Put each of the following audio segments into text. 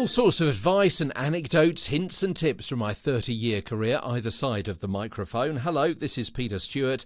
sorts of advice and anecdotes, hints and tips from my 30-year career either side of the microphone. Hello, this is Peter Stewart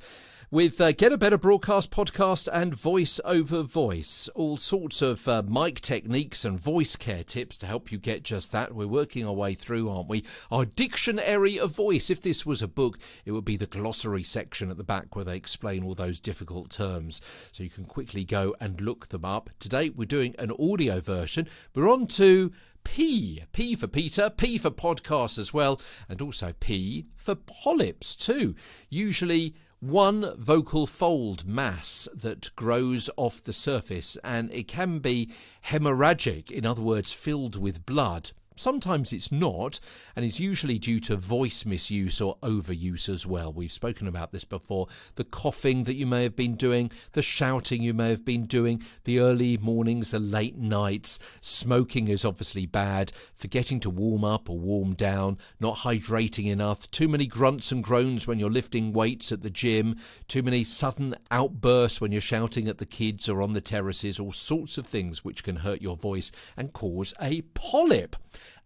with Get a Better Broadcast podcast and Voice over Voice. All sorts of mic techniques and voice care tips to help you get just that. We're working our way through, aren't we? Our Diction-ary of Voice. If this was a book, it would be the glossary section at the back where they explain all those difficult terms. So you can quickly go and look them up. Today we're doing an audio version. We're on to P for Peter, P for podcast as well, and also P for polyps too. Usually one vocal fold mass that grows off the surface, and it can be hemorrhagic, in other words, filled with blood. Sometimes it's not, and it's usually due to voice misuse or overuse as well. We've spoken about this before. The coughing that you may have been doing, the shouting you may have been doing, the early mornings, the late nights. Smoking is obviously bad. Forgetting to warm up or warm down, not hydrating enough, too many grunts and groans when you're lifting weights at the gym, too many sudden outbursts when you're shouting at the kids or on the terraces, all sorts of things which can hurt your voice and cause a polyp.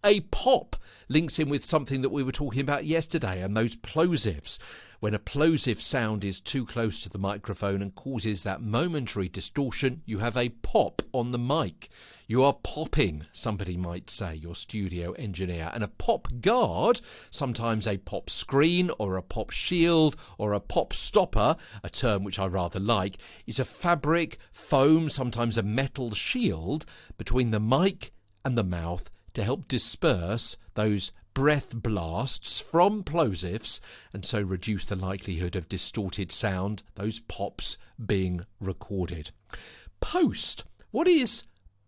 A pop links in with something that we were talking about yesterday, and those plosives. When a plosive sound is too close to the microphone and causes that momentary distortion, you have a pop on the mic. You are popping, somebody might say, your studio engineer. And a pop guard, sometimes a pop screen or a pop shield or a pop stopper, a term which I rather like, is a fabric, foam, sometimes a metal shield between the mic and the mouth to help disperse those breath blasts from plosives and so reduce the likelihood of distorted sound, those pops being recorded. Post. What is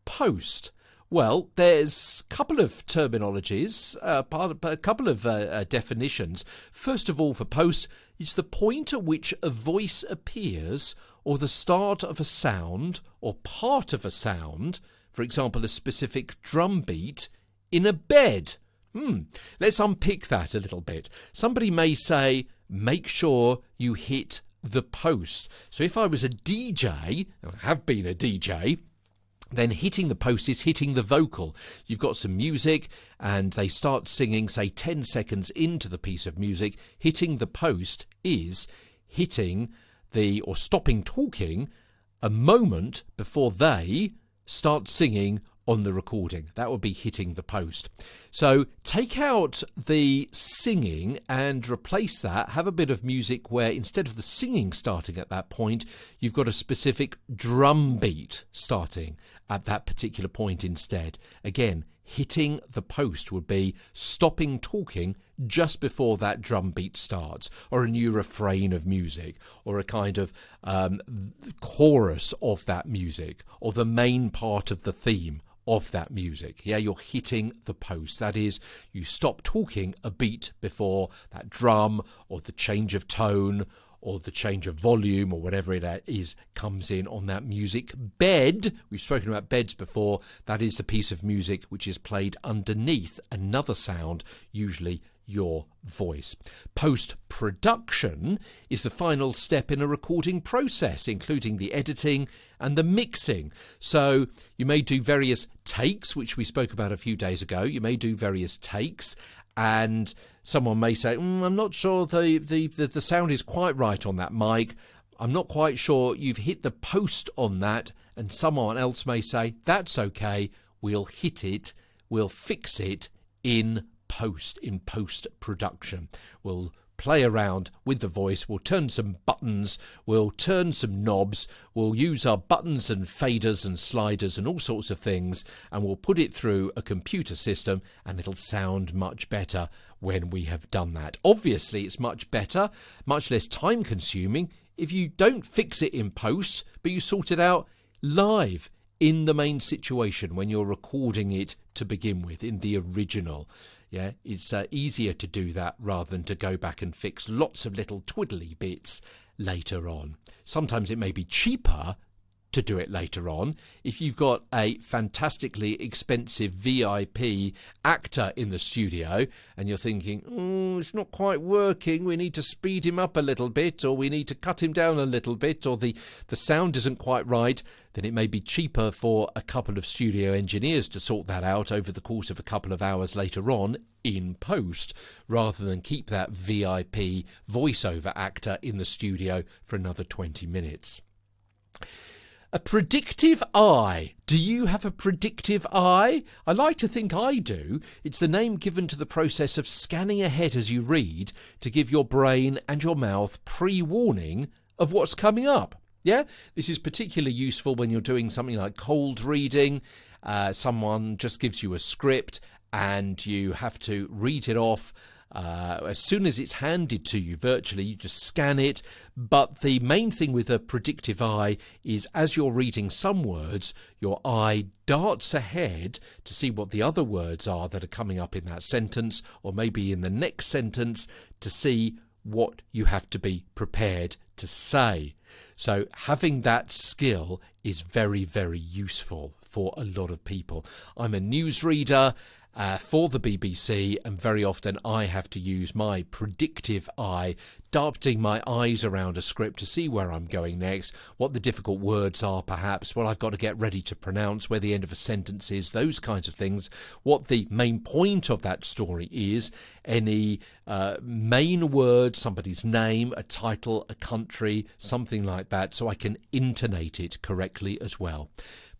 post? Well, there's a couple of terminologies, a couple of definitions. First of all, for post, it's the point at which a voice appears or the start of a sound or part of a sound, for example, a specific drum beat, in a bed. Let's unpick that a little bit. Somebody may say, make sure you hit the post. So if I was a DJ, I have been a DJ, then hitting the post is hitting the vocal. You've got some music and they start singing, say 10 seconds into the piece of music. Hitting the post is hitting or stopping talking a moment before they start singing on the recording. That would be hitting the post. So take out the singing and replace that. Have a bit of music where instead of the singing starting at that point, you've got a specific drum beat starting at that particular point instead. Again, hitting the post would be stopping talking just before that drum beat starts, or a new refrain of music, or a kind of chorus of that music, or the main part of the theme of that music. Yeah, you're hitting the post. That is, you stop talking a beat before that drum or the change of tone or the change of volume or whatever it is comes in on that music bed. We've spoken about beds before. That is the piece of music which is played underneath another sound, usually your voice. Post-production is the final step in a recording process, including the editing and the mixing. So you may do various takes, which we spoke about a few days ago. You may do various takes, and someone may say, I'm not sure the sound is quite right on that mic. I'm not quite sure you've hit the post on that. And someone else may say, that's okay, we'll hit it, we'll fix it in post-production. We'll play around with the voice, we'll turn some buttons, we'll turn some knobs, we'll use our buttons and faders and sliders and all sorts of things, and we'll put it through a computer system, and it'll sound much better when we have done that. Obviously, it's much better, much less time consuming if you don't fix it in post, but you sort it out live in the main situation when you're recording it to begin with, in the original. Yeah, it's easier to do that rather than to go back and fix lots of little twiddly bits later on. Sometimes it may be cheaper to to do it later on. If you've got a fantastically expensive VIP actor in the studio and you're thinking, it's not quite working, we need to speed him up a little bit, or we need to cut him down a little bit, or the sound isn't quite right, then it may be cheaper for a couple of studio engineers to sort that out over the course of a couple of hours later on in post, rather than keep that VIP voiceover actor in the studio for another 20 minutes. A predictive eye. Do you have a predictive eye? I like to think I do. It's the name given to the process of scanning ahead as you read to give your brain and your mouth pre-warning of what's coming up. Yeah, this is particularly useful when you're doing something like cold reading. Someone just gives you a script and you have to read it off. As soon as it's handed to you virtually, you just scan it. But the main thing with a predictive eye is as you're reading some words, your eye darts ahead to see what the other words are that are coming up in that sentence, or maybe in the next sentence, to see what you have to be prepared to say. So having that skill is very, very useful for a lot of people. I'm a newsreader for the BBC, and very often I have to use my predictive eye, darting my eyes around a script to see where I'm going next, what the difficult words are perhaps, what I've got to get ready to pronounce, where the end of a sentence is, those kinds of things, what the main point of that story is, any main word, somebody's name, a title, a country, something like that, so I can intonate it correctly as well.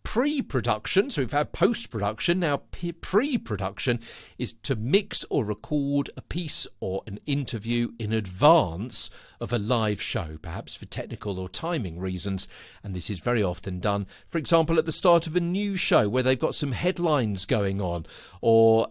Pre-production, so we've had post-production, now pre-production is to mix or record a piece or an interview in advance of a live show, perhaps for technical or timing reasons, and this is very often done, for example, at the start of a news show where they've got some headlines going on, or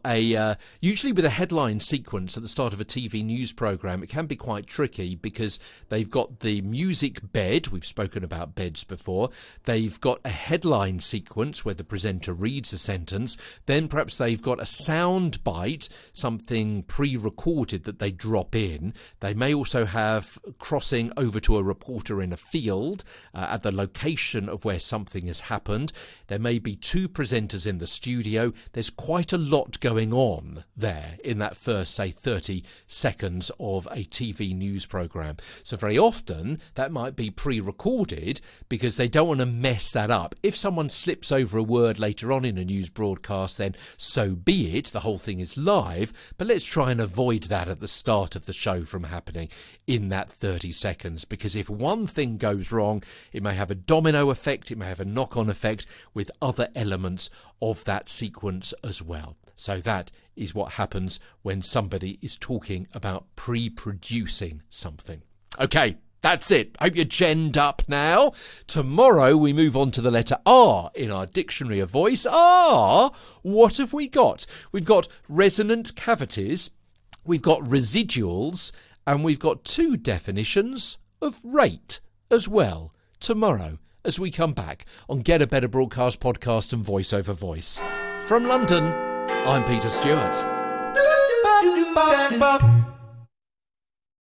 usually with a headline sequence at the start of a TV news programme. It can be quite tricky because they've got the music bed, we've spoken about beds before, they've got a headline sequence where the presenter reads a sentence, then perhaps they've got a sound bite, something pre-recorded that they drop in. They may also have crossing over to a reporter in a field at the location of where something has happened. There may be two presenters in the studio. There's quite a lot going on there in that first, say, 30 seconds of a TV news programme. So very often that might be pre-recorded because they don't want to mess that up. If someone slips over a word later on in a news broadcast, then so be it. The whole thing is live, but let's try and avoid that at the start of the show from happening in that 30 seconds, because if one thing goes wrong, it may have a domino effect, it may have a knock-on effect with other elements of that sequence as well. So that is what happens when somebody is talking about pre-producing something. Okay, that's it. Hope you're genned up now. Tomorrow we move on to the letter R in our Dictionary of Voice. R, what have we got? We've got resonant cavities, we've got residuals, and we've got two definitions of rate as well tomorrow as we come back on Get a Better Broadcast podcast and Voice Over Voice. From London, I'm Peter Stewart.